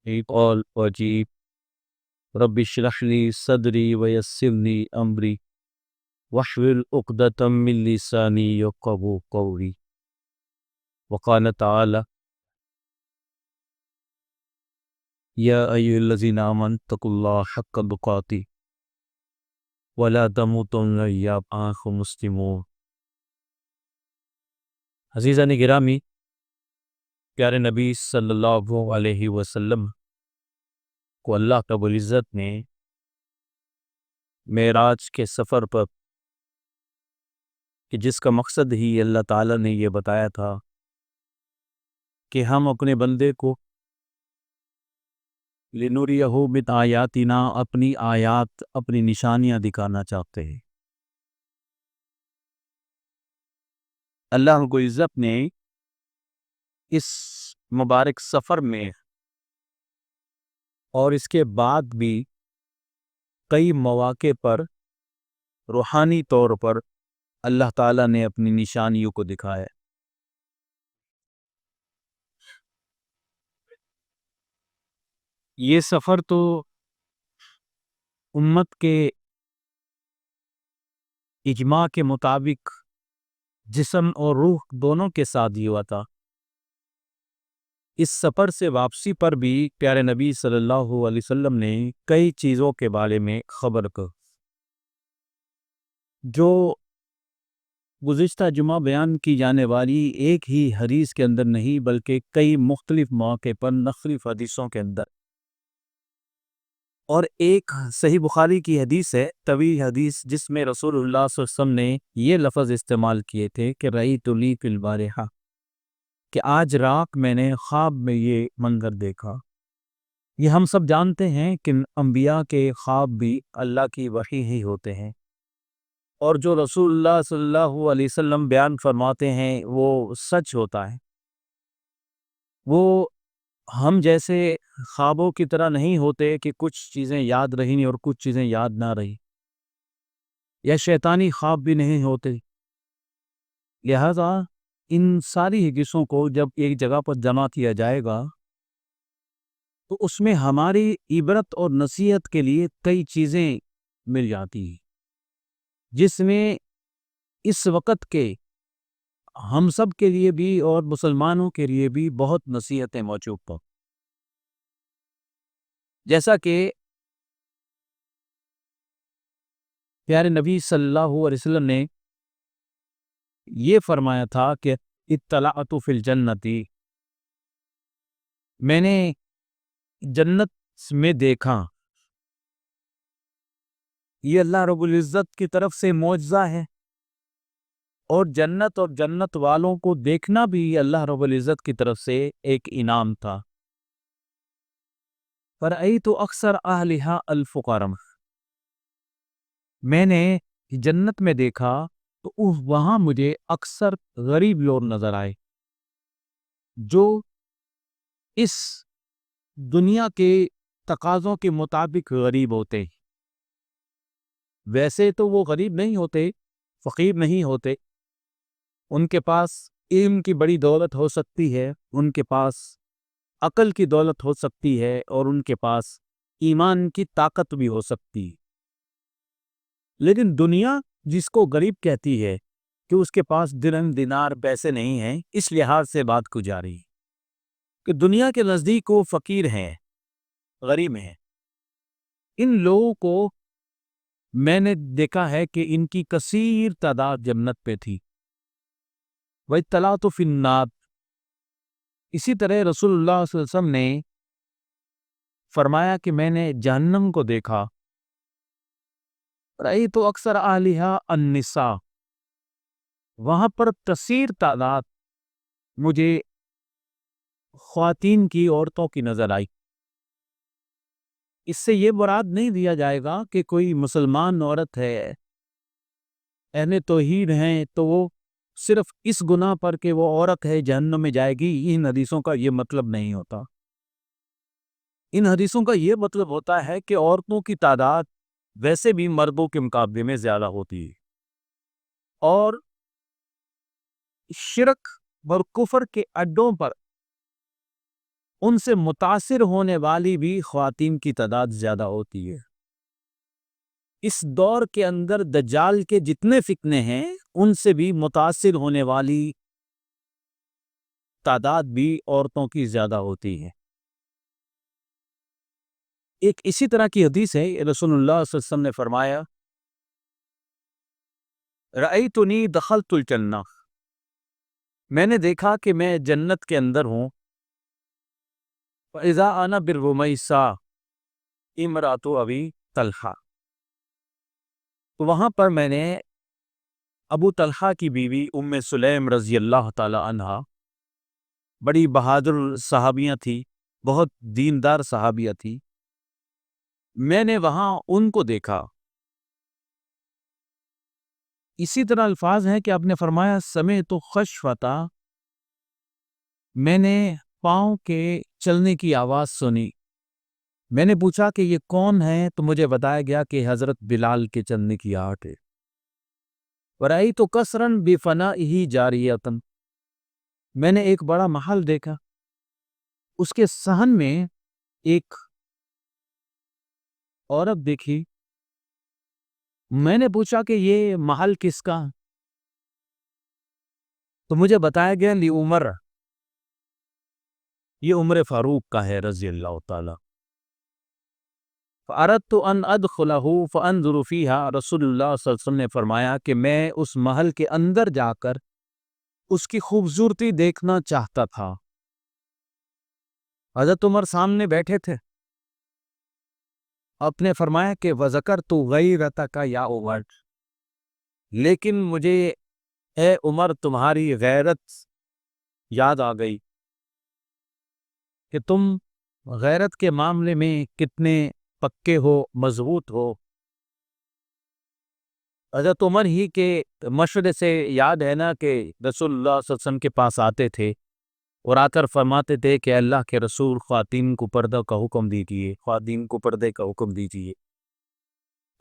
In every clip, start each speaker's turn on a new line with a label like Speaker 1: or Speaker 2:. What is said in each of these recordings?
Speaker 1: قال وجيب رب اشرح لي صدري ويسر لي أمري واحلل عقدة من لساني يفقهوا قولي وقال تعالى يا أيها الذين آمنوا اتقوا الله حق تقاته ولا تموتن إلا وأنتم مسلمون۔ عزیزان گرامی، پیارے نبی صلی اللہ علیہ وسلم کو اللہ رب العزت نے معراج کے سفر پر، کہ جس کا مقصد ہی اللہ تعالیٰ نے یہ بتایا تھا کہ ہم اپنے بندے کو لِنُرِيَهُ مِنْ آیاتنا، اپنی آیات، اپنی نشانیاں دکھانا چاہتے ہیں۔ اللہ رب العزت نے اس مبارک سفر میں اور اس کے بعد بھی کئی مواقع پر روحانی طور پر اللہ تعالیٰ نے اپنی نشانیوں کو دکھایا۔ یہ سفر تو امت کے اجماع کے مطابق جسم اور روح دونوں کے ساتھ ہی ہوا تھا۔ اس سفر سے واپسی پر بھی پیارے نبی صلی اللہ علیہ وسلم نے کئی چیزوں کے بارے میں خبر کو، جو گزشتہ جمعہ بیان کی جانے والی ایک ہی حدیث کے اندر نہیں بلکہ کئی مختلف مواقع پر مختلف حدیثوں کے اندر، اور ایک صحیح بخاری کی حدیث ہے، طویل حدیث، جس میں رسول اللہ صلی اللہ علیہ وسلم نے یہ لفظ استعمال کیے تھے کہ رأیت لی فی البارحہ، کہ آج رات میں نے خواب میں یہ منظر دیکھا۔ یہ ہم سب جانتے ہیں کہ انبیاء کے خواب بھی اللہ کی وحی ہی ہوتے ہیں، اور جو رسول اللہ صلی اللہ علیہ وسلم بیان فرماتے ہیں وہ سچ ہوتا ہے۔ وہ ہم جیسے خوابوں کی طرح نہیں ہوتے کہ کچھ چیزیں یاد رہیں اور کچھ چیزیں یاد نہ رہیں، یا شیطانی خواب بھی نہیں ہوتے۔ لہذا ان ساری حدیثوں کو جب ایک جگہ پر جمع کیا جائے گا تو اس میں ہماری عبرت اور نصیحت کے لیے کئی چیزیں مل جاتی ہیں، جس میں اس وقت کے ہم سب کے لیے بھی اور مسلمانوں کے لیے بھی بہت نصیحتیں موجود ہیں۔ جیسا کہ پیارے نبی صلی اللہ علیہ وسلم نے یہ فرمایا تھا کہ اطلعت فی الجنتی، میں نے جنت میں دیکھا۔ یہ اللہ رب العزت کی طرف سے معجزہ ہے، اور جنت اور جنت والوں کو دیکھنا بھی اللہ رب العزت کی طرف سے ایک انعام تھا۔ فرأیت اکثر اہلہا الفقراء، میں نے جنت میں دیکھا تو وہاں مجھے اکثر غریب لوگ نظر آئے، جو اس دنیا کے تقاضوں کے مطابق غریب ہوتے۔ ویسے تو وہ غریب نہیں ہوتے، فقیر نہیں ہوتے، ان کے پاس علم کی بڑی دولت ہو سکتی ہے، ان کے پاس عقل کی دولت ہو سکتی ہے، اور ان کے پاس ایمان کی طاقت بھی ہو سکتی ہے، لیکن دنیا جس کو غریب کہتی ہے کہ اس کے پاس درہم دینار پیسے نہیں ہیں، اس لحاظ سے بات کو جا رہی ہے کہ دنیا کے نزدیک وہ فقیر ہیں، غریب ہیں۔ ان لوگوں کو میں نے دیکھا ہے کہ ان کی کثیر تعداد جنت پہ تھی۔ وَاطَّلَعْتُ فِي النَّارِ، اسی طرح رسول اللہ صلی اللہ علیہ وسلم نے فرمایا کہ میں نے جہنم کو دیکھا۔ رأیت اکثر اہلہا النساء، وہاں پر کثیر تعداد مجھے خواتین کی، عورتوں کی نظر آئی۔ اس سے یہ مراد نہیں دیا جائے گا کہ کوئی مسلمان عورت ہے، اہل توحید ہیں، تو وہ صرف اس گناہ پر کہ وہ عورت ہے جہنم میں جائے گی۔ ان حدیثوں کا یہ مطلب نہیں ہوتا۔ ان حدیثوں کا یہ مطلب ہوتا ہے کہ عورتوں کی تعداد ویسے بھی مردوں کے مقابلے میں زیادہ ہوتی ہے، اور شرک اور کفر کے اڈوں پر ان سے متاثر ہونے والی بھی خواتین کی تعداد زیادہ ہوتی ہے۔ اس دور کے اندر دجال کے جتنے فتنے ہیں ان سے بھی متاثر ہونے والی تعداد بھی عورتوں کی زیادہ ہوتی ہے۔ ایک اسی طرح کی حدیث ہے، رسول اللہ صلی اللہ علیہ وسلم نے فرمایا رأیتنی دخلت الجنہ، میں نے دیکھا کہ میں جنت کے اندر ہوں، فَإِذَا أَنَا بِالرُّمَيْسَا امرأۃ ابی طلحہ، تو وہاں پر میں نے ابو طلحہ کی بیوی ام سلیم رضی اللہ تعالی عنہا، بڑی بہادر صحابیہ تھی، بہت دیندار صحابیہ تھی، میں نے وہاں ان کو دیکھا۔ اسی طرح الفاظ ہیں کہ آپ نے فرمایا سمعت خشفتا، میں نے پاؤں کے چلنے کی آواز سنی، میں نے پوچھا کہ یہ کون ہے تو مجھے بتایا گیا کہ حضرت بلال کے چلنے کی آہٹ ہے۔ ورأیت قصرا بفنائہ جاریۃ، میں نے ایک بڑا محل دیکھا، اس کے صحن میں ایک عورت دیکھی، میں نے پوچھا کہ یہ محل کس کا؟ تو مجھے بتایا گیا لی عمر، یہ عمر فاروق کا ہے رضی اللہ تعالی۔ فأردت ان ادخلہ فانظر فیہا، رسول اللہ صلی اللہ علیہ وسلم نے فرمایا کہ میں اس محل کے اندر جا کر اس کی خوبصورتی دیکھنا چاہتا تھا۔ حضرت عمر سامنے بیٹھے تھے، آپ نے فرمایا کہ وذکرت غیرتک یا عمر، لیکن مجھے اے عمر تمہاری غیرت یاد آ گئی کہ تم غیرت کے معاملے میں کتنے پکے ہو، مضبوط ہو۔ حضرت عمر ہی کے مشورے سے یاد ہے نا کہ رسول اللہ صلی اللہ علیہ وسلم کے پاس آتے تھے اور آ کر فرماتے تھے کہ اللہ کے رسول خواتین کو پردہ کا حکم دیجیے، خواتین کو پردے کا حکم دیجیے۔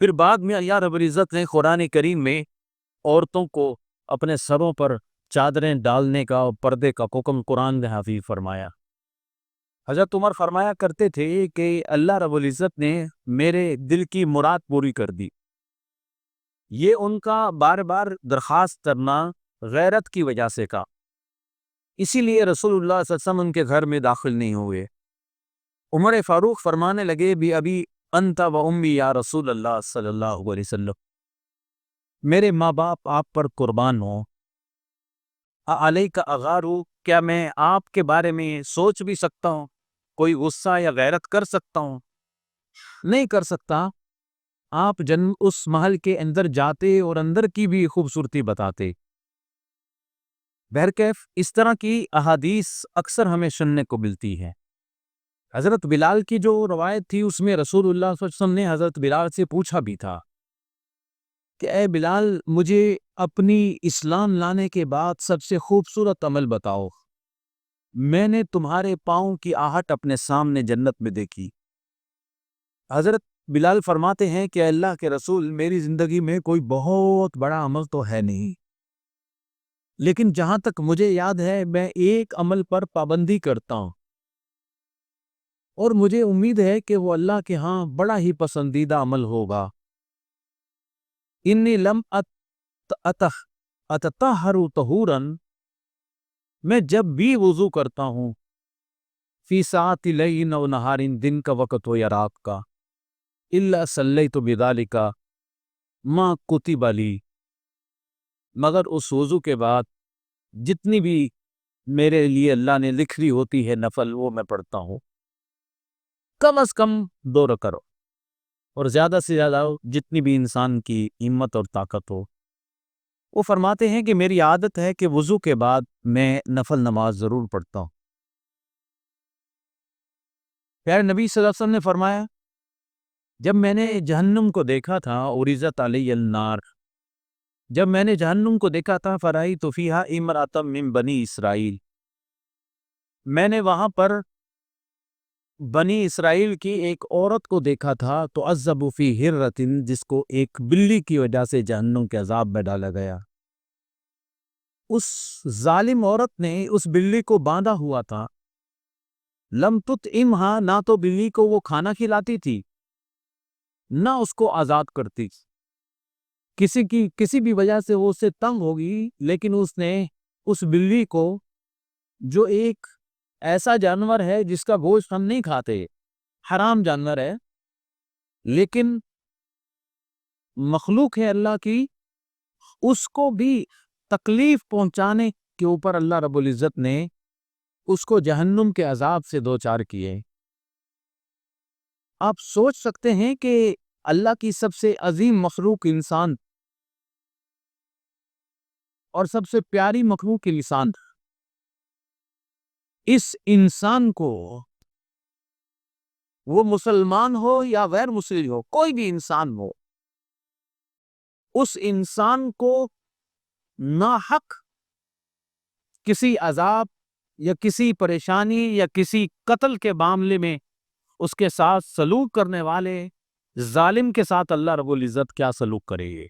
Speaker 1: پھر بعد میں اللہ رب العزت نے قرآن کریم میں عورتوں کو اپنے سروں پر چادریں ڈالنے کا اور پردے کا حکم قرآن میں حفیظ فرمایا۔ حضرت عمر فرمایا کرتے تھے کہ اللہ رب العزت نے میرے دل کی مراد پوری کر دی۔ یہ ان کا بار بار درخواست کرنا غیرت کی وجہ سے کا، اسی لیے رسول اللہ صلی اللہ علیہ وسلم ان کے گھر میں داخل نہیں ہوئے۔ عمر فاروق فرمانے لگے بھی ابھی انت و امی یا رسول اللہ صلی اللہ علیہ وسلم، میرے ماں باپ آپ پر قربان ہوں، علیک اغارو، کیا میں آپ کے بارے میں سوچ بھی سکتا ہوں، کوئی غصہ یا غیرت کر سکتا ہوں؟ نہیں کر سکتا۔ آپ اس محل کے اندر جاتے اور اندر کی بھی خوبصورتی بتاتے۔ بہرکیف اس طرح کی احادیث اکثر ہمیں سننے کو ملتی ہے۔ حضرت بلال کی جو روایت تھی اس میں رسول اللہ صلی اللہ علیہ وسلم نے حضرت بلال سے پوچھا بھی تھا کہ اے بلال، مجھے اپنی اسلام لانے کے بعد سب سے خوبصورت عمل بتاؤ، میں نے تمہارے پاؤں کی آہٹ اپنے سامنے جنت میں دیکھی۔ حضرت بلال فرماتے ہیں کہ اللہ کے رسول، میری زندگی میں کوئی بہت بڑا عمل تو ہے نہیں، لیکن جہاں تک مجھے یاد ہے میں ایک عمل پر پابندی کرتا ہوں اور مجھے امید ہے کہ وہ اللہ کے ہاں بڑا ہی پسندیدہ عمل ہوگا۔ انی لم اتطہر طہورا، میں جب بھی وضو کرتا ہوں، فی ساعت لیل و نہار، دن کا وقت ہو یا رات کا، الا صلیت بذالک ما کتب لی، مگر اس وضو کے بعد جتنی بھی میرے لیے اللہ نے لکھی ہوتی ہے نفل، وہ میں پڑھتا ہوں، کم از کم 2 رکعت، اور زیادہ سے زیادہ جتنی بھی انسان کی ہمت اور طاقت ہو۔ وہ فرماتے ہیں کہ میری عادت ہے کہ وضو کے بعد میں نفل نماز ضرور پڑھتا ہوں۔ پیارے نبی صلی اللہ علیہ وسلم نے فرمایا جب میں نے جہنم کو دیکھا تھا، عرضت علی النار، جب میں نے جہنم کو دیکھا تھا، فرأیت فیہا امرأۃ من بنی اسرائیل، میں نے وہاں پر بنی اسرائیل کی ایک عورت کو دیکھا تھا، تعذب فی ہرۃ، جس کو ایک بلی کی وجہ سے جہنم کے عذاب میں ڈالا گیا۔ اس ظالم عورت نے اس بلی کو باندھا ہوا تھا، لم تطعمها، نہ تو بلی کو وہ کھانا کھلاتی تھی نہ اس کو آزاد کرتی. کسی بھی وجہ سے وہ اس سے تنگ ہوگی، لیکن اس نے اس بلی کو، جو ایک ایسا جانور ہے جس کا گوشت ہم نہیں کھاتے، حرام جانور ہے، لیکن مخلوق ہے اللہ کی، اس کو بھی تکلیف پہنچانے کے اوپر اللہ رب العزت نے اس کو جہنم کے عذاب سے دوچار کیے. آپ سوچ سکتے ہیں کہ اللہ کی سب سے عظیم مخلوق انسان اور سب سے پیاری مخلوق انسان، اس انسان کو، وہ مسلمان ہو یا غیر مسلم ہو، کوئی بھی انسان ہو، اس انسان کو ناحق کسی عذاب یا کسی پریشانی یا کسی قتل کے معاملے میں اس کے ساتھ سلوک کرنے والے ظالم کے ساتھ اللہ رب العزت کیا سلوک کرے گے.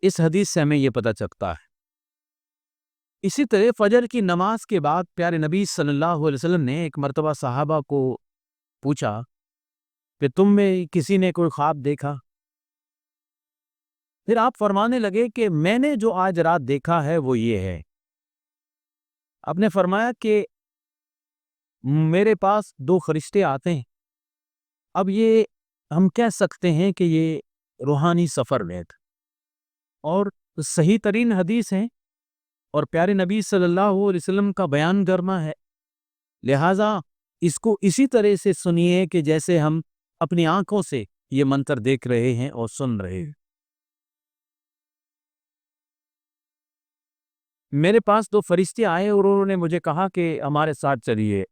Speaker 1: اس حدیث سے ہمیں یہ پتہ چلتا ہے. اسی طرح فجر کی نماز کے بعد پیارے نبی صلی اللہ علیہ وسلم نے ایک مرتبہ صحابہ کو پوچھا کہ تم میں کسی نے کوئی خواب دیکھا؟ پھر آپ فرمانے لگے کہ میں نے جو آج رات دیکھا ہے وہ یہ ہے. آپ نے فرمایا کہ میرے پاس 2 فرشتے آتے ہیں. اب یہ ہم کہہ سکتے ہیں کہ یہ روحانی سفر میں تھے اور صحیح ترین حدیث ہیں اور پیارے نبی صلی اللہ علیہ وسلم کا بیان کرنا ہے، لہٰذا اس کو اسی طرح سے سنیے کہ جیسے ہم اپنی آنکھوں سے یہ منظر دیکھ رہے ہیں اور سن رہے ہیں. میرے پاس 2 فرشتے آئے اور انہوں نے مجھے کہا کہ ہمارے ساتھ چلیے.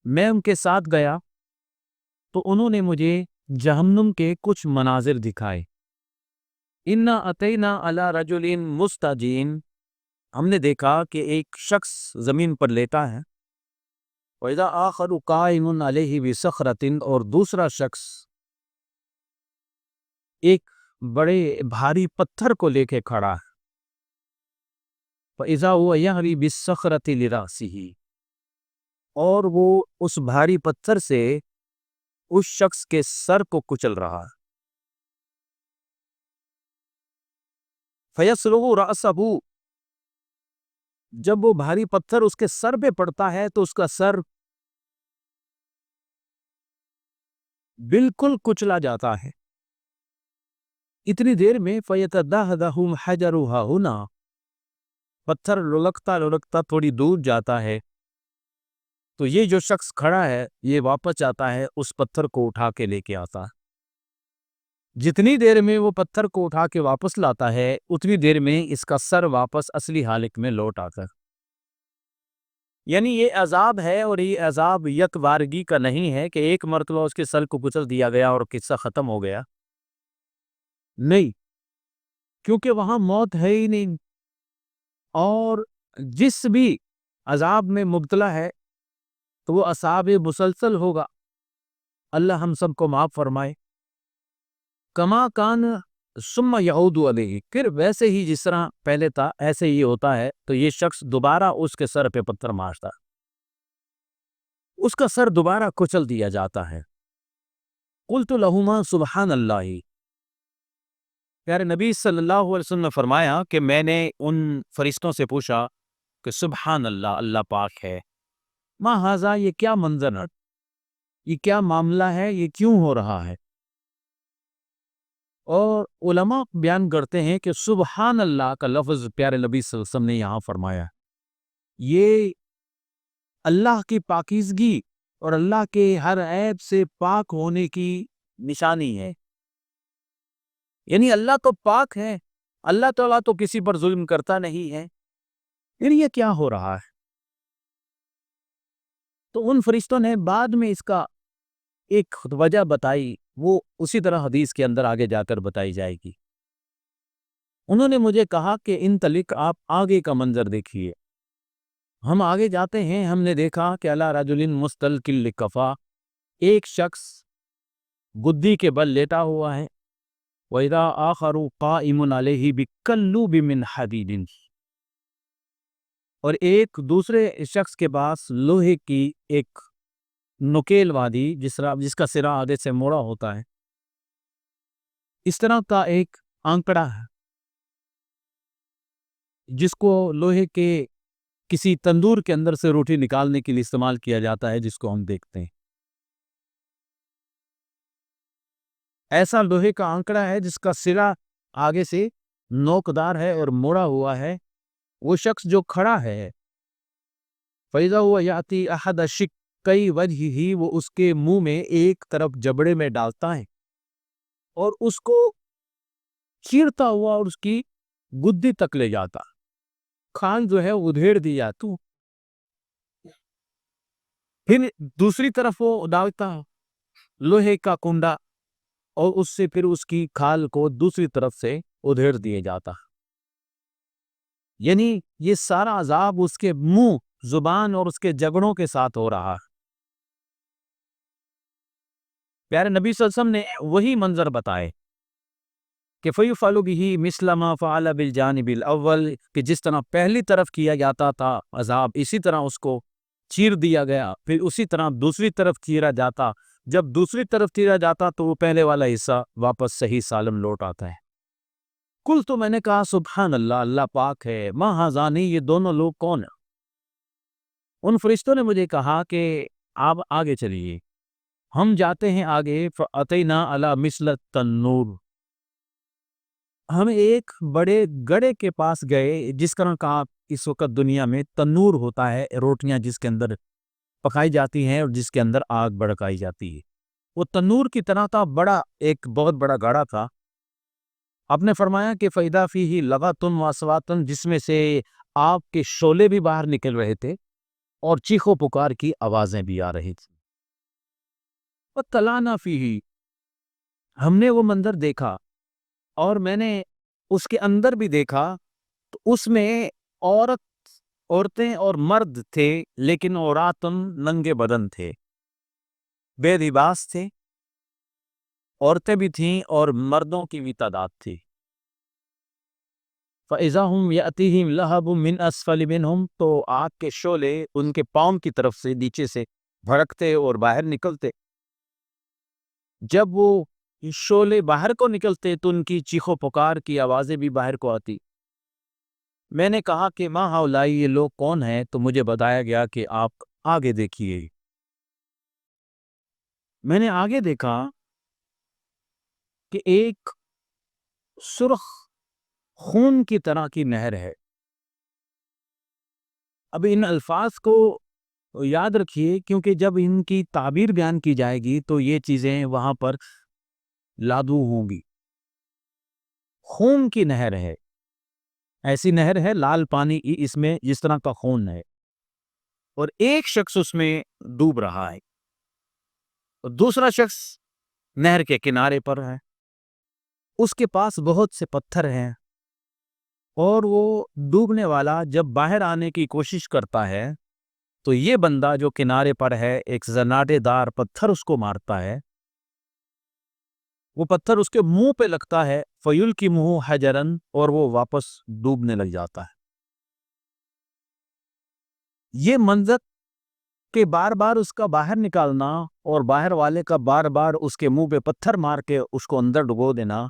Speaker 1: میں ان کے ساتھ گیا تو انہوں نے مجھے جہنم کے کچھ مناظر دکھائے. اِنَّا أَتَيْنَا عَلَى رَجُلٍ مُسْتَجِينَ، ہم نے دیکھا کہ ایک شخص زمین پر لیٹا ہے. وَإِذَا آخَرُ قَائِمٌ عَلَيْهِ بِصَخْرَةٍ، اور دوسرا شخص ایک بڑے بھاری پتھر کو لے کے کھڑا ہے. فَإِذَا هُوَ يَهْوِي بِالصَّخْرَةِ لِرَأْسِهِ، اور وہ اس بھاری پتھر سے اس شخص کے سر کو کچل رہا ہے. فَيَسْلُغُ رَأْسَهُ، جب وہ بھاری پتھر اس کے سر پہ پڑتا ہے تو اس کا سر بالکل کچلا جاتا ہے. اتنی دیر میں فَيَتَدَّهْدَهُ حَجَرُهَا هُنَا، پتھر لڑکتا لڑکتا تھوڑی دور جاتا ہے تو یہ جو شخص کھڑا ہے یہ واپس جاتا ہے، اس پتھر کو اٹھا کے لے کے آتا ہے. جتنی دیر میں وہ پتھر کو اٹھا کے واپس لاتا ہے اتنی دیر میں اس کا سر واپس اصلی حالت میں لوٹ آتا ہے. یعنی یہ عذاب ہے، اور یہ عذاب یک بارگی کا نہیں ہے کہ ایک مرتبہ اس کے سر کو کچل دیا گیا اور قصہ ختم ہو گیا. نہیں، کیونکہ وہاں موت ہے ہی نہیں، اور جس بھی عذاب میں مبتلا ہے تو وہ عذاب مسلسل ہوگا. اللہ ہم سب کو معاف فرمائے. کما کان ثم یعود علیہ، پھر ویسے ہی جس طرح پہلے تھا ایسے ہی ہوتا ہے تو یہ شخص دوبارہ اس کے سر پہ پتھر مارتا، اس کا سر دوبارہ کچل دیا جاتا ہے. قلت لہما سبحان اللہ، پیارے نبی صلی اللہ علیہ وسلم نے فرمایا کہ میں نے ان فرشتوں سے پوچھا کہ سبحان اللہ، اللہ پاک ہے. ما ھذا، یہ کیا منظر ہے، یہ کیا معاملہ ہے، یہ کیوں ہو رہا ہے؟ اور علماء بیان کرتے ہیں کہ سبحان اللہ کا لفظ پیارے نبی صلی اللہ علیہ وسلم نے یہاں فرمایا، یہ اللہ کی پاکیزگی اور اللہ کے ہر عیب سے پاک ہونے کی نشانی ہے. یعنی اللہ تو پاک ہے، اللہ تعالیٰ تو کسی پر ظلم کرتا نہیں ہے. یعنی یہ کیا ہو رہا ہے؟ تو ان فرشتوں نے بعد میں اس کا ایک وجہ بتائی، وہ اسی طرح حدیث کے اندر آگے جا کر بتائی جائے گی. انہوں نے مجھے کہا کہ انطلق، آپ آگے کا منظر دیکھیے. ہم آگے جاتے ہیں، ہم نے دیکھا کہ علی رجل مستلقٍ لکفا، ایک شخص گدی کے بل لیٹا ہوا ہے. وَإِذَا آخَرُ قَائِمٌ عَلَيْهِ بِكَلُّوبٍ مِّنْ حَدِيدٍ، اور ایک دوسرے شخص کے پاس لوہے کی ایک نکیل وادی جس کا سرا آگے سے موڑا ہوتا ہے، اس طرح کا ایک آنکڑا ہے جس کو لوہے کے کسی تندور کے اندر سے روٹی نکالنے کے لیے استعمال کیا جاتا ہے، جس کو ہم دیکھتے ہیں۔ ایسا لوہے کا آنکڑا ہے جس کا سرا آگے سے نوکدار ہے اور موڑا ہوا ہے۔ وہ شخص جو کھڑا ہے، فَإِذَا هُوَ يَأْتِي أَحَدَ شِقَّيْ وَجْهِهِ، وہ اس کے منہ میں ایک طرف جبڑے میں ڈالتا ہے اور اس کو چیرتا ہوا اور اس کی گدی تک لے جاتا، کھان جو ہے ادھیڑ دیا تو پھر دوسری طرف وہ ڈالتا لوہے کا کنڈا اور اس سے پھر اس کی کھال کو دوسری طرف سے ادھیڑ دیے جاتا۔ یعنی یہ سارا عذاب اس کے منہ، زبان اور اس کے جگڑوں کے ساتھ ہو رہا ہے۔ پیارے نبی صلی اللہ علیہ وسلم نے وہی منظر بتائے کہ فَيُفْعَلُ بِهِ مِثْلَ مَا فَعَلَ بِالْجَانِبِ الْأَوَّلِ، کہ جس طرح پہلی طرف کیا جاتا تھا عذاب، اسی طرح اس کو چیر دیا گیا، پھر اسی طرح دوسری طرف چیرا جاتا۔ جب دوسری طرف چیرا جاتا تو وہ پہلے والا حصہ واپس صحیح سالم لوٹ آتا ہے۔ کل تو میں نے کہا سبحان اللہ، اللہ پاک ہے، ما ہذانی، یہ دونوں لوگ کون ہیں؟ ان فرشتوں نے مجھے کہا کہ آپ آگے چلیے، ہم جاتے ہیں آگے۔ فَأَتَيْنَا عَلَى مِثْلَ التَّنُّورِ، ہم ایک بڑے گڑھے کے پاس گئے، جس طرح کا اس وقت دنیا میں تنور ہوتا ہے، روٹیاں جس کے اندر پکائی جاتی ہیں اور جس کے اندر آگ بڑکائی جاتی ہے، وہ تنور کی طرح تھا، بڑا ایک بہت بڑا گڑھا تھا۔ آپ نے فرمایا کہ فَإِذَا فِيهِ لَغَةٌ وَأَصْوَاتٌ، جس میں سے آگ کے شعلے بھی باہر نکل رہے تھے اور چیخ و پکار کی آوازیں بھی آ رہی تھیں۔ وَاطَّلَعْنَا فِيهِ، ہم نے وہ منظر دیکھا اور میں نے اس کے اندر بھی دیکھا، تو اس میں عورتیں اور مرد تھے، لیکن عوراتن ننگے بدن تھے، بے لباس تھے، عورتیں بھی تھیں اور مردوں کی بھی تعداد تھی۔ فَإِذَا هُمْ يَأْتِيهِمْ لَهَبٌ مِّنْ أَسْفَلِ مِنْهُمْ، تو آگ کے شعلے ان کے پاؤں کی طرف سے نیچے سے بھڑکتے اور باہر نکلتے۔ جب وہ شعلے باہر کو نکلتے تو ان کی چیخ و پکار کی آوازیں بھی باہر کو آتی۔ میں نے کہا کہ ما ہؤلاء، یہ لوگ کون ہیں؟ تو مجھے بتایا گیا کہ آپ آگے دیکھیے۔ میں نے آگے دیکھا کہ ایک سرخ خون کی طرح کی نہر ہے۔ اب ان الفاظ کو یاد رکھیے، کیونکہ جب ان کی تعبیر بیان کی جائے گی تو یہ چیزیں وہاں پر لادو ہوں گی۔ خون کی نہر ہے، ایسی نہر ہے، لال پانی اس میں جس طرح کا خون ہے، اور ایک شخص اس میں ڈوب رہا ہے اور دوسرا شخص نہر کے کنارے پر ہے، اس کے پاس بہت سے پتھر ہیں، اور وہ ڈوبنے والا جب باہر آنے کی کوشش کرتا ہے تو یہ بندہ جو کنارے پر ہے ایک زناٹے دار پتھر اس کو مارتا ہے، وہ پتھر اس کے منہ پہ لگتا ہے، فَيُلْقِمُهُ حَجَرًا، اور وہ واپس ڈوبنے لگ جاتا ہے۔ یہ منظر کہ بار بار اس کا باہر نکالنا اور باہر والے کا بار بار اس کے منہ پہ پتھر مار کے اس کو اندر ڈبو دینا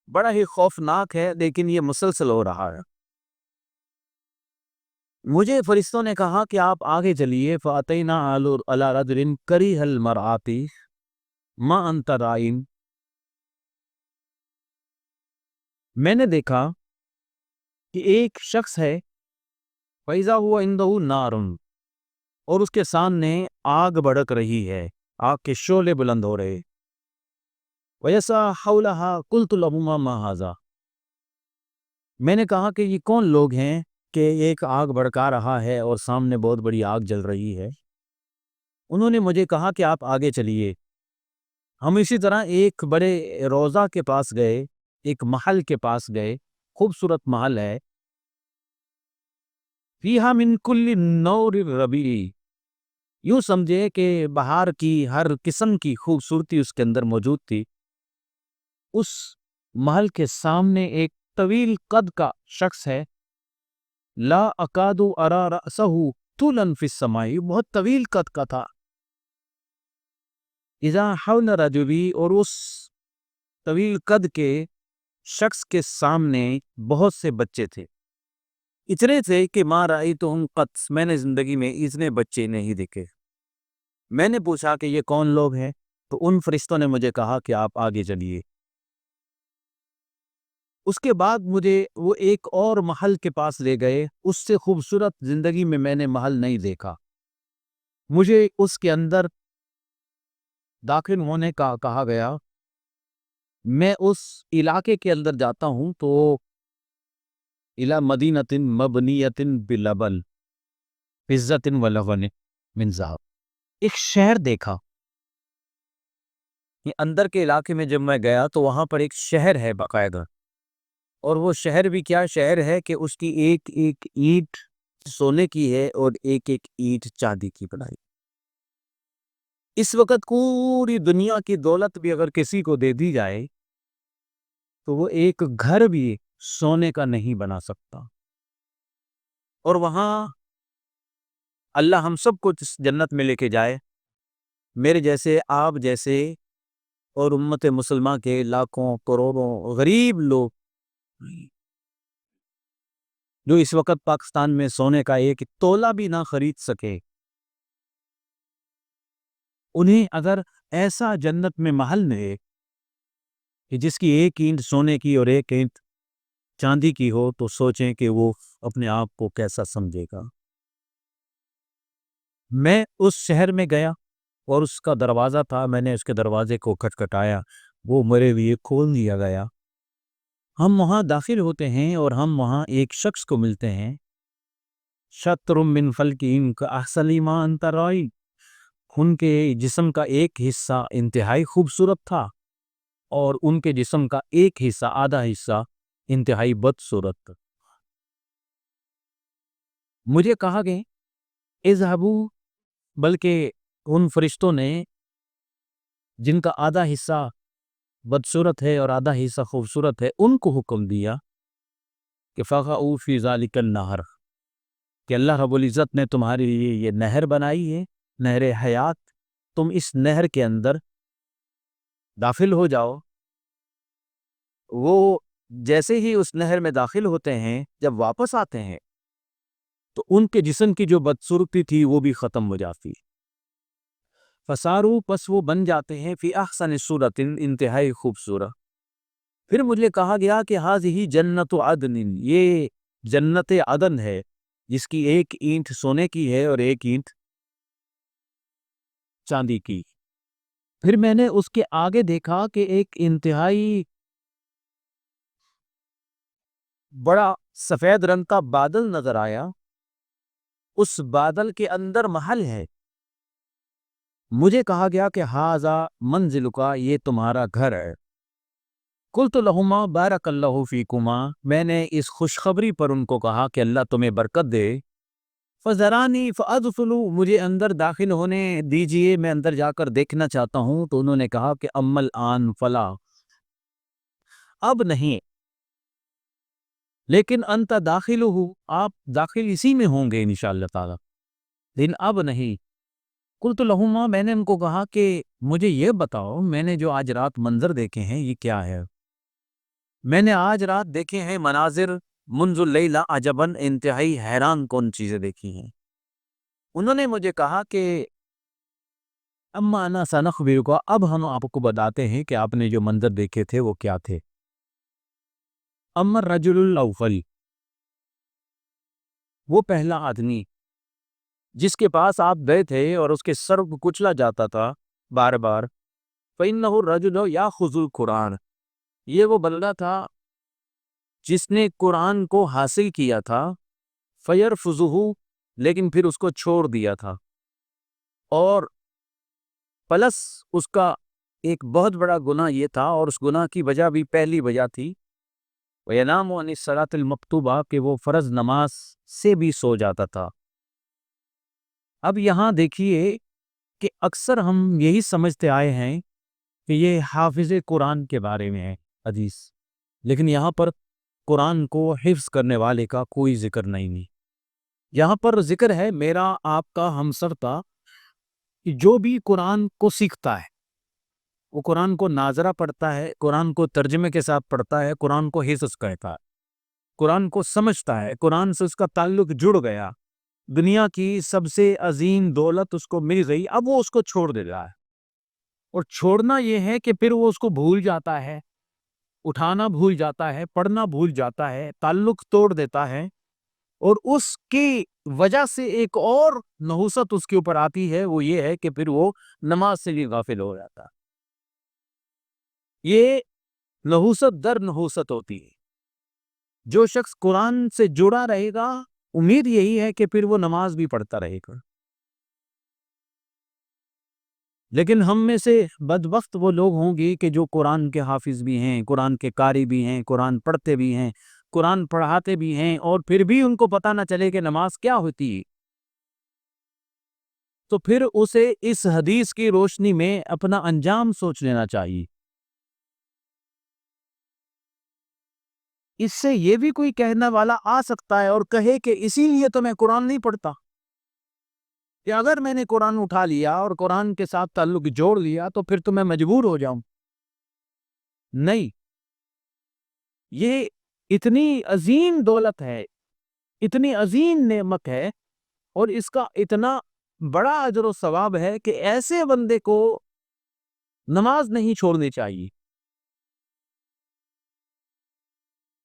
Speaker 1: بڑا ہی خوفناک ہے، لیکن یہ مسلسل ہو رہا ہے۔ مجھے فرشتوں نے کہا کہ آپ آگے چلیے۔ فَأَتَيْنَا عَلَى رَجُلٍ كَرِيهَ الْمَرْآتِ مَا أَنْتَ رَائِن، میں نے دیکھا کہ ایک شخص ہے، فَإِذَا هُوَ عِنْدَهُ نَارٌ، اور اس کے سامنے آگ بھڑک رہی ہے، آگ کے شعلے بلند ہو رہے۔ وَيَسْعَىٰ حَوْلَهَا، قُلْتُ لَهُمَا مَا هَٰذَا، میں نے کہا کہ یہ کون لوگ ہیں کہ ایک آگ بھڑکا رہا ہے اور سامنے بہت بڑی آگ جل رہی ہے؟ انہوں نے مجھے کہا کہ آپ آگے چلیے۔ ہم اسی طرح ایک بڑے روضہ کے پاس گئے، ایک محل کے پاس گئے، خوبصورت محل ہے، فیہا من کل نور ربیع، یوں سمجھے کہ بہار کی ہر قسم کی خوبصورتی اس کے اندر موجود تھی۔ اس محل کے سامنے ایک طویل قد کا شخص ہے، لا اکاد ارا رأسہ طولا فی السماء، بہت طویل قد کا تھا. اذا حول رجلی، اور اس طویل قد کے شخص کے سامنے بہت سے بچے تھے، اتنے تھے کہ ما رأیتہم قط، میں نے زندگی میں اتنے بچے نہیں دیکھے. میں نے پوچھا کہ یہ کون لوگ ہیں؟ تو ان فرشتوں نے مجھے کہا کہ آپ آگے چلیے. اس کے بعد مجھے وہ ایک اور محل کے پاس لے گئے. اس سے خوبصورت زندگی میں نے محل نہیں دیکھا. مجھے اس کے اندر داخل ہونے کا کہا گیا. میں اس علاقے کے اندر جاتا ہوں تو الی مدینۃ مبنیۃ بلبن فضۃ ولبن من ذہب، ایک شہر دیکھا. یہ اندر کے علاقے میں جب میں گیا تو وہاں پر ایک شہر ہے باقاعدہ، اور وہ شہر بھی کیا شہر ہے کہ اس کی ایک ایک اینٹ سونے کی ہے اور ایک ایک اینٹ چاندی کی بنائی. اس وقت پوری دنیا کی دولت بھی اگر کسی کو دے دی جائے تو وہ ایک گھر بھی سونے کا نہیں بنا سکتا. اور وہاں اللہ ہم سب کو جنت میں لے کے جائے. میرے جیسے، آپ جیسے اور امت مسلمہ کے لاکھوں کروڑوں غریب لوگ جو اس وقت پاکستان میں سونے کا ایک تولہ بھی نہ خرید سکے، انہیں اگر ایسا جنت میں محل ملے کہ جس کی ایک اینٹ سونے کی اور ایک اینٹ چاندی کی ہو، تو سوچیں کہ وہ اپنے آپ کو کیسا سمجھے گا. میں اس شہر میں گیا اور اس کا دروازہ تھا، میں نے اس کے دروازے کو کھٹکھٹایا، وہ میرے لیے کھول دیا گیا. ہم وہاں داخل ہوتے ہیں اور ہم وہاں ایک شخص کو ملتے ہیں. شطر من فلکہم کاحسن ما انت رائی، ان کے جسم کا ایک حصہ انتہائی خوبصورت تھا اور ان کے جسم کا ایک حصہ، آدھا حصہ انتہائی بدصورت. مجھے کہا گیا اذهبوا، بلکہ ان فرشتوں نے جن کا آدھا حصہ بدصورت ہے اور آدھا حصہ خوبصورت ہے، ان کو حکم دیا کہ فقعوا فی ذلک النہر، کہ اللہ رب العزت نے تمہارے لیے یہ نہر بنائی ہے، نہر حیات، تم اس نہر کے اندر داخل ہو جاؤ. وہ جیسے ہی اس نہر میں داخل ہوتے ہیں، جب واپس آتے ہیں تو ان کے جسم کی جو بدصورتی تھی وہ بھی ختم ہو جاتی. فسارو، پس وہ بن جاتے ہیں فی احسن صورت، انتہائی خوبصورت. پھر مجھے کہا گیا کہ ہذہ جنت عدن، یہ جنت عدن ہے جس کی ایک اینٹ سونے کی ہے اور ایک اینٹ چاندی کی. پھر میں نے اس کے آگے دیکھا کہ ایک انتہائی بڑا سفید رنگ کا بادل نظر آیا. اس بادل کے اندر محل ہے. مجھے کہا گیا کہ ھذا منزلک، یہ تمہارا گھر ہے. قلت لہما بارک اللہ فیکما، میں نے اس خوشخبری پر ان کو کہا کہ اللہ تمہیں برکت دے. فذرانی فادخل، مجھے اندر داخل ہونے دیجئے، میں اندر جا کر دیکھنا چاہتا ہوں. تو انہوں نے کہا کہ اما الآن فلا، اب نہیں، لیکن انت داخل ہو، آپ داخل اسی میں ہوں گے انشاءاللہ تعالی، لیکن اب نہیں. قلت لہما، میں نے ان کو کہا کہ مجھے یہ بتاؤ، میں نے جو آج رات منظر دیکھے ہیں یہ کیا ہے؟ میں نے آج رات دیکھے ہیں مناظر منذ اللیل عجبا، انتہائی حیران کن چیزیں دیکھی ہیں. انہوں نے مجھے کہا کہ اما انا سنخبرک، اب ہم آپ کو بتاتے ہیں کہ آپ نے جو منظر دیکھے تھے وہ کیا تھے. اما الرجل الاول، وہ پہلا آدمی جس کے پاس آپ گئے تھے اور اس کے سر کو کچلا جاتا تھا بار بار، فإنہ الرجل یاخذ القرآن، یہ وہ بندہ تھا جس نے قرآن کو حاصل کیا تھا، فیرفضہ، لیکن پھر اس کو چھوڑ دیا تھا، اور پلس اس کا ایک بہت بڑا گناہ یہ تھا، اور اس گناہ کی وجہ بھی پہلی وجہ تھی وَيَنَامُ عَنِ الصَّلَاةِ الْمَكْتُوبَةِ، کہ وہ فرض نماز سے بھی سو جاتا تھا. اب یہاں دیکھیے کہ اکثر ہم یہی سمجھتے آئے ہیں کہ یہ حافظ قرآن کے بارے میں ہے حدیث، لیکن یہاں پر قرآن کو حفظ کرنے والے کا کوئی ذکر نہیں۔ یہاں پر ذکر ہے میرا آپ کا ہمسر کا کہ جو بھی قرآن کو سیکھتا ہے، وہ قرآن کو ناظرہ پڑھتا ہے، قرآن کو ترجمے کے ساتھ پڑھتا ہے، قرآن کو حفظ کرتا ہے، قرآن کو سمجھتا ہے، قرآن سے اس کا تعلق جڑ گیا، دنیا کی سب سے عظیم دولت اس کو مل گئی، اب وہ اس کو چھوڑ دے رہا ہے۔ اور چھوڑنا یہ ہے کہ پھر وہ اس کو بھول جاتا ہے، اٹھانا بھول جاتا ہے، پڑھنا بھول جاتا ہے، تعلق توڑ دیتا ہے، اور اس کی وجہ سے ایک اور نحوست اس کے اوپر آتی ہے، وہ یہ ہے کہ پھر وہ نماز سے بھی غافل ہو جاتا ہے۔ یہ نحوست در نحوست ہوتی ہے۔ جو شخص قرآن سے جڑا رہے گا، امید یہی ہے کہ پھر وہ نماز بھی پڑھتا رہے گا۔ لیکن ہم میں سے بدبخت وہ لوگ ہوں گے کہ جو قرآن کے حافظ بھی ہیں، قرآن کے قاری بھی ہیں، قرآن پڑھتے بھی ہیں، قرآن پڑھاتے بھی ہیں، اور پھر بھی ان کو پتہ نہ چلے کہ نماز کیا ہوتی ہے۔ تو پھر اسے اس حدیث کی روشنی میں اپنا انجام سوچ لینا چاہیے۔ اس سے یہ بھی کوئی کہنے والا آ سکتا ہے اور کہے کہ اسی لیے تو میں قرآن نہیں پڑھتا، کہ اگر میں نے قرآن اٹھا لیا اور قرآن کے ساتھ تعلق جوڑ لیا تو پھر تو میں مجبور ہو جاؤں۔ نہیں، یہ اتنی عظیم دولت ہے، اتنی عظیم نعمت ہے، اور اس کا اتنا بڑا اجر و ثواب ہے کہ ایسے بندے کو نماز نہیں چھوڑنی چاہیے،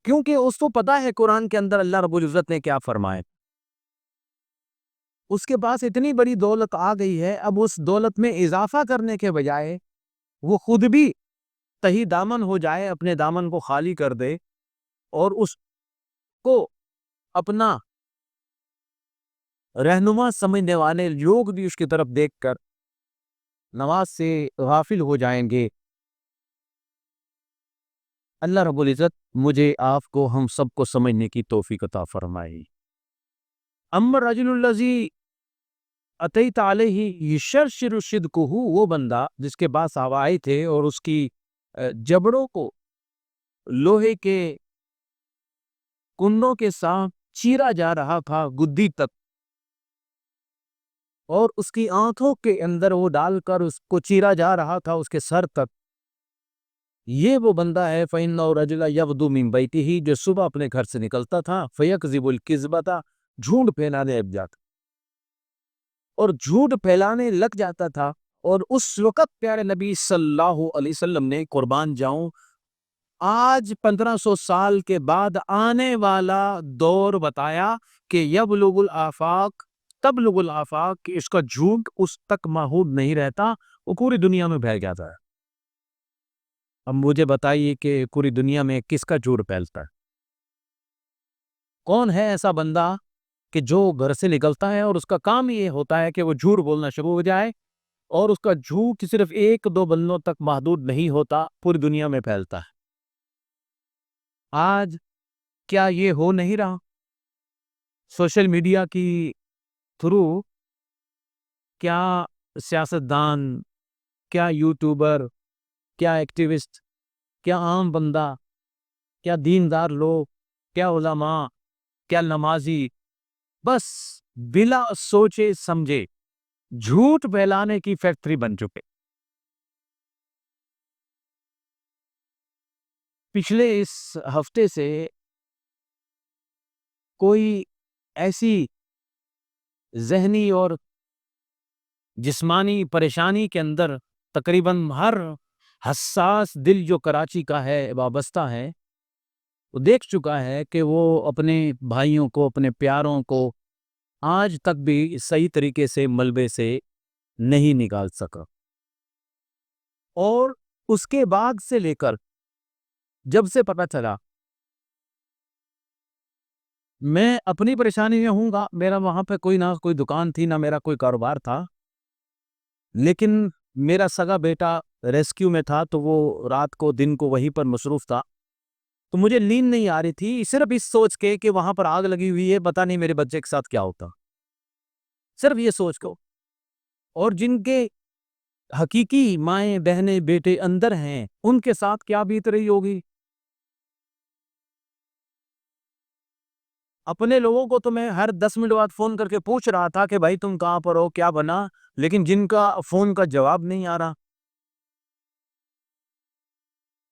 Speaker 1: کیونکہ اس کو پتا ہے قرآن کے اندر اللہ رب العزت نے کیا فرمائے۔ اس کے پاس اتنی بڑی دولت آ گئی ہے، اب اس دولت میں اضافہ کرنے کے بجائے وہ خود بھی تہی دامن ہو جائے، اپنے دامن کو خالی کر دے، اور اس کو اپنا رہنما سمجھنے والے لوگ بھی اس کی طرف دیکھ کر نماز سے غافل ہو جائیں گے۔ اللہ رب العزت مجھے آپ کو ہم سب کو سمجھنے کی توفیق عطا فرمائے۔ اما الرجل الذی اتیت علیہ یشرشر صدقہ، وہ بندہ جس کے پاس آئے تھے اور اس کی جبڑوں کو لوہے کے کنڈوں کے ساتھ چیرا جا رہا تھا گدی تک، اور اس کی آنکھوں کے اندر وہ ڈال کر اس کو چیرا جا رہا تھا اس کے سر تک، یہ وہ بندہ ہے فَإِنَّهُ رَجُلٌ يَغْدُو مِن بَيْتِهِ، جو صبح اپنے گھر سے نکلتا تھا، فَيَكْذِبُ الْكِذْبَةَ، جھوٹ پھیلانے لگ جاتا، اور جھوٹ پھیلانے لگ جاتا تھا، اور اس وقت پیارے نبی صلی اللہ علیہ وسلم نے قربان جاؤں آج 1500 سال کے بعد آنے والا دور بتایا کہ یبلغ الآفاق، تبلغ الآفاق، کہ اس کا جھوٹ اس تک محدود نہیں رہتا، وہ پوری دنیا میں پھیل جاتا ہے۔ اب مجھے بتائیے کہ پوری دنیا میں کس کا جھوٹ پھیلتا ہے؟ کون ہے ایسا بندہ کہ جو گھر سے نکلتا ہے اور اس کا کام یہ ہوتا ہے کہ وہ جھوٹ بولنا شروع ہو جائے، اور اس کا جھوٹ صرف ایک دو بندوں تک محدود نہیں ہوتا، پوری دنیا میں پھیلتا ہے؟ آج کیا یہ ہو نہیں رہا؟ سوشل میڈیا کی تھرو کیا سیاستدان، کیا یوٹیوبر، کیا ایکٹیوسٹ، کیا عام بندہ، کیا دیندار لوگ، کیا علماء، کیا نمازی، بس بلا سوچے سمجھے جھوٹ پھیلانے کی فیکٹری بن چکے۔ پچھلے اس ہفتے سے کوئی ایسی ذہنی اور جسمانی پریشانی کے اندر تقریباً ہر حساس دل جو کراچی کا ہے وابستہ ہے، وہ دیکھ چکا ہے کہ وہ اپنے بھائیوں کو، اپنے پیاروں کو آج تک بھی صحیح طریقے سے ملبے سے نہیں نکال سکا، اور اس کے بعد سے لے کر جب سے پتہ چلا، میں اپنی پریشانی میں ہوں گا، میرا وہاں پہ کوئی نہ کوئی دکان تھی، نہ میرا کوئی کاروبار تھا، لیکن میرا سگا بیٹا ریسکیو میں تھا، تو وہ رات کو دن کو وہیں پر مصروف تھا، تو مجھے نیند نہیں آ رہی تھی، صرف اس سوچ کے کہ وہاں پر آگ لگی ہوئی ہے، پتہ نہیں میرے بچے کے ساتھ کیا ہوتا، صرف یہ سوچ کو۔ اور جن کے حقیقی مائیں بہنیں بیٹے اندر ہیں، ان کے ساتھ کیا بیت رہی ہوگی۔ اپنے لوگوں کو تو میں ہر 10 منٹ بعد فون کر کے پوچھ رہا تھا کہ بھائی تم کہاں پر ہو، کیا بنا، لیکن جن کا فون کا جواب نہیں آ رہا۔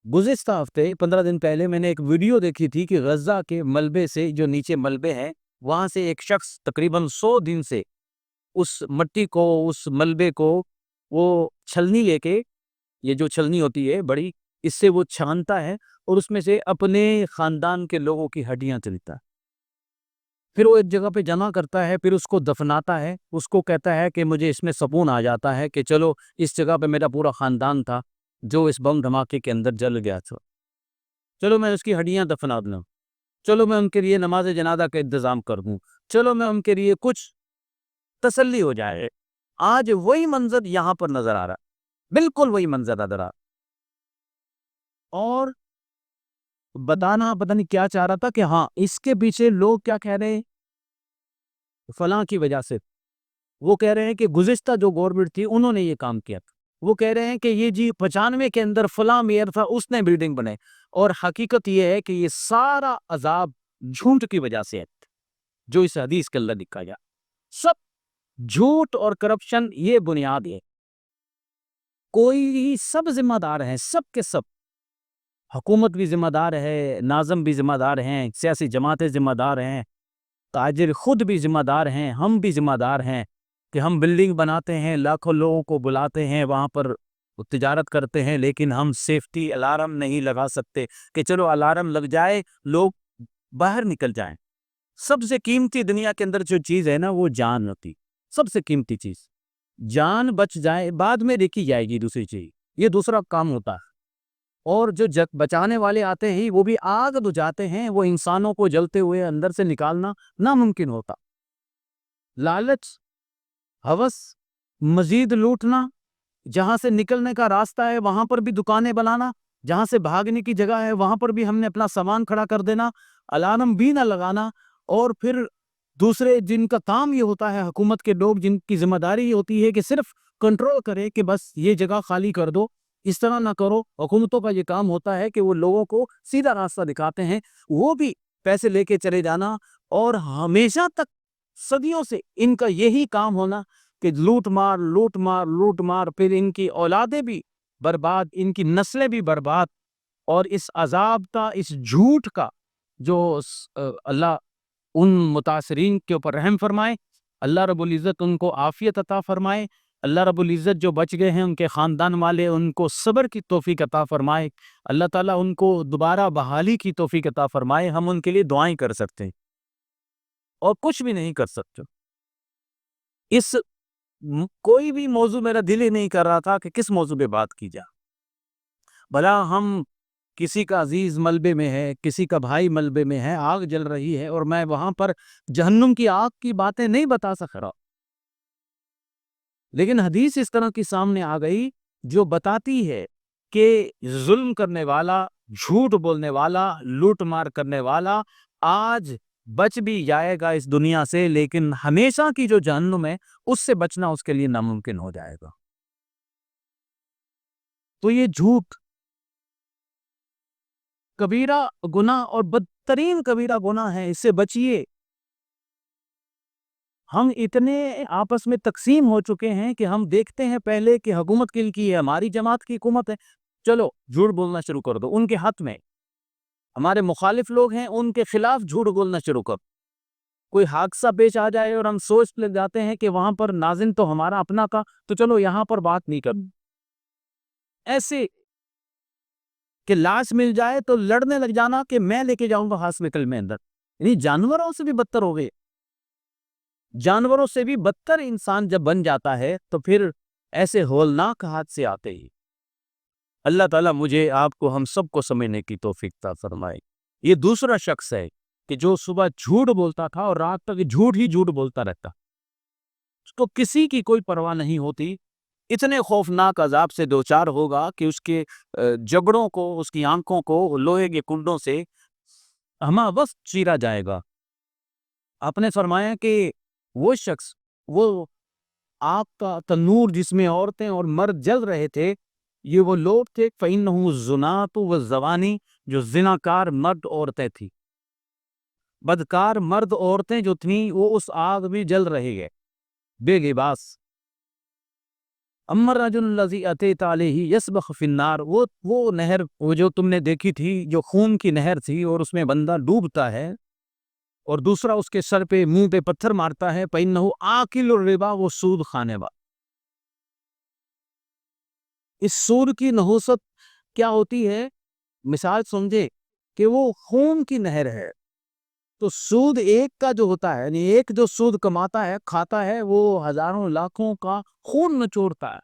Speaker 1: گزشتہ ہفتے 15 دن پہلے میں نے ایک ویڈیو دیکھی تھی کہ غزہ کے ملبے سے، جو نیچے ملبے ہیں، وہاں سے ایک شخص تقریباً 100 دن سے اس مٹی کو، اس ملبے کو وہ چھلنی لے کے، یہ جو چھلنی ہوتی ہے بڑی، اس سے وہ چھانتا ہے اور اس میں سے اپنے خاندان کے لوگوں کی ہڈیاں چلتا ہے، پھر وہ ایک جگہ پہ جمع کرتا ہے، پھر اس کو دفناتا ہے، اس کو کہتا ہے کہ مجھے اس میں سکون آ جاتا ہے کہ چلو اس جگہ پہ میرا پورا خاندان تھا جو اس بم دھماکے کے اندر جل گیا تھا، چلو میں اس کی ہڈیاں دفنا دوں، چلو میں ان کے لیے نماز جنازہ کا انتظام کر دوں، چلو میں ان کے لیے کچھ تسلی ہو جائے۔ آج وہی منظر یہاں پر نظر آ رہا، بالکل وہی منظر نظر آ رہا، اور بتانا پتہ نہیں کیا چاہ رہا تھا کہ ہاں اس کے پیچھے لوگ کیا کہہ رہے ہیں، فلاں کی وجہ سے وہ کہہ رہے ہیں کہ گزشتہ جو گورنمنٹ تھی انہوں نے یہ کام کیا تھا، وہ کہہ رہے ہیں کہ یہ جی 95 کے اندر فلاں میئر تھا اس نے بلڈنگ بنائی، اور حقیقت یہ ہے کہ یہ سارا عذاب جھوٹ کی وجہ سے ہے جو اس حدیث کے اندر لکھا گیا، سب جھوٹ اور کرپشن یہ بنیاد ہے، کوئی سب ذمہ دار ہیں، سب کے سب، حکومت بھی ذمہ دار ہے، ناظم بھی ذمہ دار ہیں، سیاسی جماعتیں ذمہ دار ہیں، تاجر خود بھی ذمہ دار ہیں، ہم بھی ذمہ دار ہیں کہ ہم بلڈنگ بناتے ہیں، لاکھوں لوگوں کو بلاتے ہیں، وہاں پر تجارت کرتے ہیں، لیکن ہم سیفٹی الارم نہیں لگا سکتے کہ چلو الارم لگ جائے لوگ باہر نکل جائیں۔ سب سے قیمتی دنیا کے اندر جو چیز ہے نا وہ جان ہوتی، سب سے قیمتی چیز، جان بچ جائے بعد میں دیکھی جائے گی دوسری چیز، یہ دوسرا کام ہوتا ہے، اور جو بچانے والے آتے ہیں وہ بھی آگ بجھاتے ہیں، وہ انسانوں کو جلتے ہوئے اندر سے نکالنا ناممکن ہوتا، لالچ، ہوس، مزید لوٹنا، جہاں سے نکلنے کا راستہ ہے وہاں پر بھی دکانیں بنانا، جہاں سے بھاگنے کی جگہ ہے وہاں پر بھی ہم نے اپنا سامان کھڑا کر دینا، الارم بھی نہ لگانا، اور پھر دوسرے جن کا کام یہ ہوتا ہے، حکومت کے لوگ جن کی ذمہ داری یہ ہوتی ہے کہ صرف کنٹرول کرے کہ بس یہ جگہ خالی کر دو، اس طرح نہ کرو، حکومتوں کا یہ کام ہوتا ہے کہ وہ لوگوں کو سیدھا راستہ دکھاتے ہیں، وہ بھی پیسے لے کے چلے جانا، اور ہمیشہ تک صدیوں سے ان کا یہی کام ہونا کہ لوٹ مار لوٹ مار لوٹ مار، پھر ان کی اولادیں بھی برباد، ان کی نسلیں بھی برباد، اور اس عذاب کا، اس جھوٹ کا جو اللہ ان متاثرین کے اوپر رحم فرمائے، اللہ رب العزت ان کو عافیت عطا فرمائے، اللہ رب العزت جو بچ گئے ہیں ان کے خاندان والے ان کو صبر کی توفیق عطا فرمائے، اللہ تعالیٰ ان کو دوبارہ بحالی کی توفیق عطا فرمائے، ہم ان کے لیے دعائیں کر سکتے ہیں اور کچھ بھی نہیں کر سکتے۔ اس کوئی بھی موضوع میرا دل ہی نہیں کر رہا تھا کہ کس موضوع پہ بات کی جائے، بھلا ہم کسی کا عزیز ملبے میں ہے، کسی کا بھائی ملبے میں ہے، آگ جل رہی ہے، اور میں وہاں پر جہنم کی آگ کی باتیں نہیں بتا سک رہا، لیکن حدیث اس طرح کی سامنے آ گئی جو بتاتی ہے کہ ظلم کرنے والا، جھوٹ بولنے والا، لوٹ مار کرنے والا آج بچ بھی جائے گا اس دنیا سے، لیکن ہمیشہ کی جو جہنم ہے اس سے بچنا اس کے لیے ناممکن ہو جائے گا۔ تو یہ جھوٹ کبیرہ گناہ اور بدترین کبیرہ گناہ ہے، اس سے بچیے۔ ہم اتنے آپس میں تقسیم ہو چکے ہیں کہ ہم دیکھتے ہیں پہلے کہ حکومت کن کی ہے، ہماری جماعت کی حکومت ہے، چلو جھوٹ بولنا شروع کر دو ان کے حق میں، ہمارے مخالف لوگ ہیں ان کے خلاف جھوٹ بولنا شروع کر، کوئی حادثہ پیش آ جائے اور ہم سوچ لے جاتے ہیں کہ وہاں پر ناظم تو ہمارا اپنا کا، تو چلو یہاں پر بات نہیں کر، ایسے کہ لاش مل جائے تو لڑنے لگ جانا کہ میں لے کے جاؤں گا ہاسپٹل میں اندر، یعنی جانوروں سے بھی بدتر ہو گئے، جانوروں سے بھی بدتر انسان جب بن جاتا ہے تو پھر ایسے ہولناک حادثے آتے ہی۔ اللہ تعالیٰ مجھے آپ کو ہم سب کو سمجھنے کی توفیق عطا فرمائے۔ یہ دوسرا شخص ہے کہ جو صبح جھوٹ بولتا تھا اور رات تک جھوٹ ہی جھوٹ بولتا رہتا، اس کو کسی کی کوئی پرواہ نہیں ہوتی، اتنے خوفناک عذاب سے دوچار ہوگا کہ اس کے جبڑوں کو، اس کی آنکھوں کو لوہے کے کنڈوں سے ہمہ وقت چیرا جائے گا۔ آپ نے فرمایا کہ وہ شخص، وہ آگ کا تنور جس میں عورتیں اور مرد جل رہے تھے، یہ وہ لوگ تھے فَإِنَّهُ الزُّنَاتُ وَالزَّوَانِي، جو زناکار مرد عورتیں تھیں، بدکار مرد عورتیں جو تھیں وہ اس آگ میں جل رہے گئے بے لباس. اما الرجل الذی اتیت علیہ یسبح فی النار، وہ نہر، وہ جو تم نے دیکھی تھی جو خون کی نہر تھی اور اس میں بندہ ڈوبتا ہے اور دوسرا اس کے سر پہ منہ پہ پتھر مارتا ہے، فإنہ آکل الربا، وہ سود کھانے والا. اس سود کی نحوست کیا ہوتی ہے؟ مثال سمجھے کہ وہ خون کی نہر ہے. تو سود ایک کا جو ہوتا ہے، یعنی ایک جو سود کماتا ہے کھاتا ہے، وہ ہزاروں لاکھوں کا خون نچوڑتا ہے.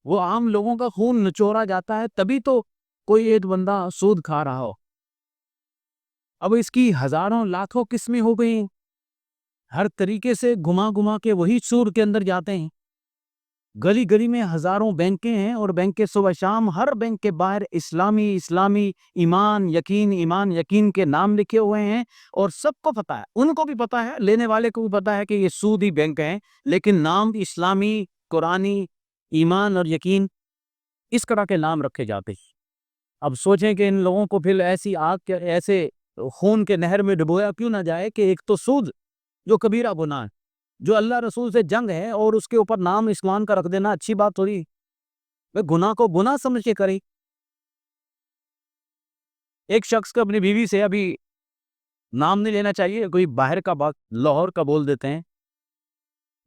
Speaker 1: وہ عام لوگوں کا خون نچوڑا جاتا ہے تبھی تو کوئی ایک بندہ سود کھا رہا ہو. اب اس کی ہزاروں لاکھوں قسمیں ہو گئی، ہر طریقے سے گھما گھما کے وہی سود کے اندر جاتے ہیں. گلی گلی میں ہزاروں بینکیں ہیں اور بینکیں صبح شام ہر بینک کے باہر اسلامی ایمان یقین کے نام لکھے ہوئے ہیں اور سب کو پتا ہے، ان کو بھی پتا ہے، لینے والے کو بھی پتا ہے کہ یہ سودی بینک ہیں، لیکن نام اسلامی، قرآنی، ایمان اور یقین اس طرح کے نام رکھے جاتے ہیں. اب سوچیں کہ ان لوگوں کو پھر ایسی آگ کے ایسے خون کے نہر میں ڈبویا کیوں نہ جائے کہ ایک تو سود جو کبیرہ گناہ ہے، جو اللہ رسول سے جنگ ہے، اور اس کے اوپر نام اسلام کا رکھ دینا اچھی بات تھوڑی. گناہ کو گناہ سمجھ کے کرے. ایک شخص کو اپنی بیوی سے، ابھی نام نہیں لینا چاہیے، کوئی باہر کا بات لاہور کا بول دیتے ہیں،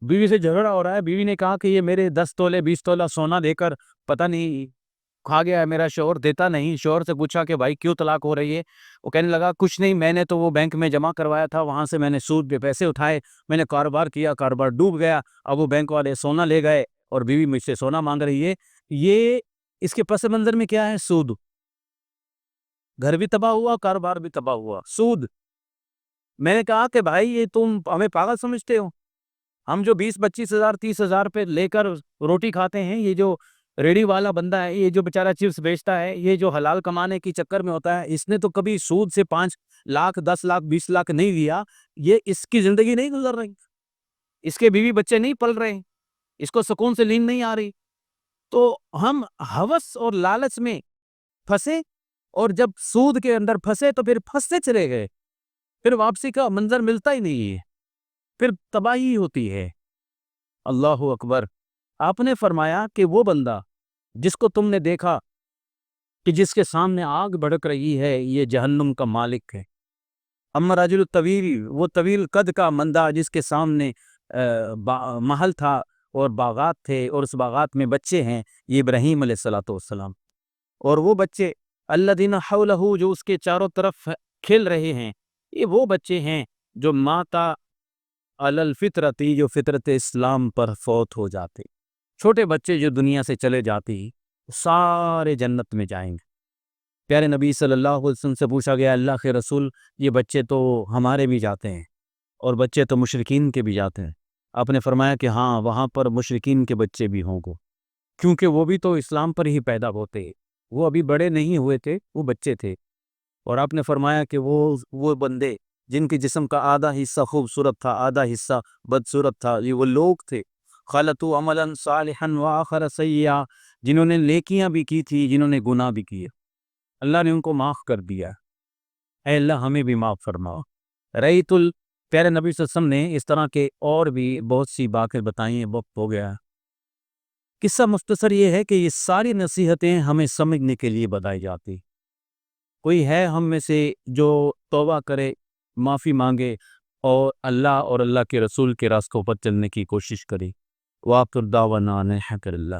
Speaker 1: بیوی سے جھگڑا ہو رہا ہے. بیوی نے کہا کہ یہ میرے 10 تولے 20 تولہ سونا دے کر پتہ نہیں کھا گیا ہے، میرا شوہر دیتا نہیں. شوہر سے پوچھا کہ بھائی کیوں طلاق ہو رہی ہے؟ وہ کہنے لگا کچھ نہیں، میں نے تو وہ بینک میں جمع کروایا تھا، وہاں سے میں نے سود پہ پیسے اٹھائے، میں نے کاروبار کیا، کاروبار ڈوب گیا، اب وہ بینک والے سونا لے گئے اور بیوی مجھ سے سونا مانگ رہی ہے. یہ اس کے پس منظر میں کیا ہے؟ سود. گھر بھی تباہ ہوا، کاروبار بھی تباہ ہوا، سود. میں نے کہا کہ بھائی یہ تم ہمیں پاگل سمجھتے ہو؟ ہم جو 20-25 ہزار 30 ہزار پہ لے کر روٹی کھاتے ہیں، یہ جو ریڑی والا بندہ ہے، یہ جو بیچارہ چپس بیچتا ہے، یہ جو حلال کمانے کی چکر میں ہوتا ہے، اس نے تو کبھی سود سے 5 لاکھ 10 لاکھ 20 لاکھ نہیں دیا. یہ اس کی زندگی نہیں گزر رہی، اس کے بیوی بچے نہیں پل رہے، اس کو سکون سے نیند نہیں آ رہی. تو ہم ہوس اور لالچ میں پھنسے، اور جب سود کے اندر پھنسے تو پھر پھنستے چلے گئے، پھر واپسی کا منظر ملتا ہی نہیں ہے، پھر تباہی ہوتی ہے. اللہ اکبر. آپ نے فرمایا کہ وہ بندہ جس کو تم نے دیکھا کہ جس کے سامنے آگ بھڑک رہی ہے، یہ جہنم کا مالک ہے. اما رجل الطویل، وہ طویل قد کا بندہ جس کے سامنے محل تھا اور باغات تھے اور اس باغات میں بچے ہیں، یہ ابراہیم علیہ الصلوۃ والسلام. اور وہ بچے الذین حولہ، جو اس کے چاروں طرف کھیل رہے ہیں، یہ وہ بچے ہیں جو ماتا علی الفطرتی، جو فطرت اسلام پر فوت ہو جاتے. چھوٹے بچے جو دنیا سے چلے جاتے سارے جنت میں جائیں گے. پیارے نبی صلی اللہ علیہ وسلم سے پوچھا گیا اللہ کے رسول، یہ بچے تو ہمارے بھی جاتے ہیں اور بچے تو مشرکین کے بھی جاتے ہیں. آپ نے فرمایا کہ ہاں، وہاں پر مشرکین کے بچے بھی ہوں گے، کیونکہ وہ بھی تو اسلام پر ہی پیدا ہوتے، وہ ابھی بڑے نہیں ہوئے تھے، وہ بچے تھے. اور آپ نے فرمایا کہ وہ بندے جن کے جسم کا آدھا حصہ خوبصورت تھا، آدھا حصہ بدصورت تھا، یہ وہ لوگ تھے خلطوا عملا صالحا وآخر سیئا، جنہوں نے نیکیاں بھی کی تھی، جنہوں نے گناہ بھی کیے، اللہ نے ان کو معاف کر دیا. اے اللہ ہمیں بھی معاف فرماؤ. پیارے نبی صلی اللہ علیہ وسلم نے اس طرح کے اور بھی بہت سی باتیں بتائی ہیں، وقت ہو گیا. قصہ مختصر یہ ہے کہ یہ ساری نصیحتیں ہمیں سمجھنے کے لیے بتائی جاتی. کوئی ہے ہم میں سے جو توبہ کرے، معافی مانگے اور اللہ اور اللہ کے رسول کے راستوں پر چلنے کی کوشش کرے. وآخر دعوانا ان الحمد للہ.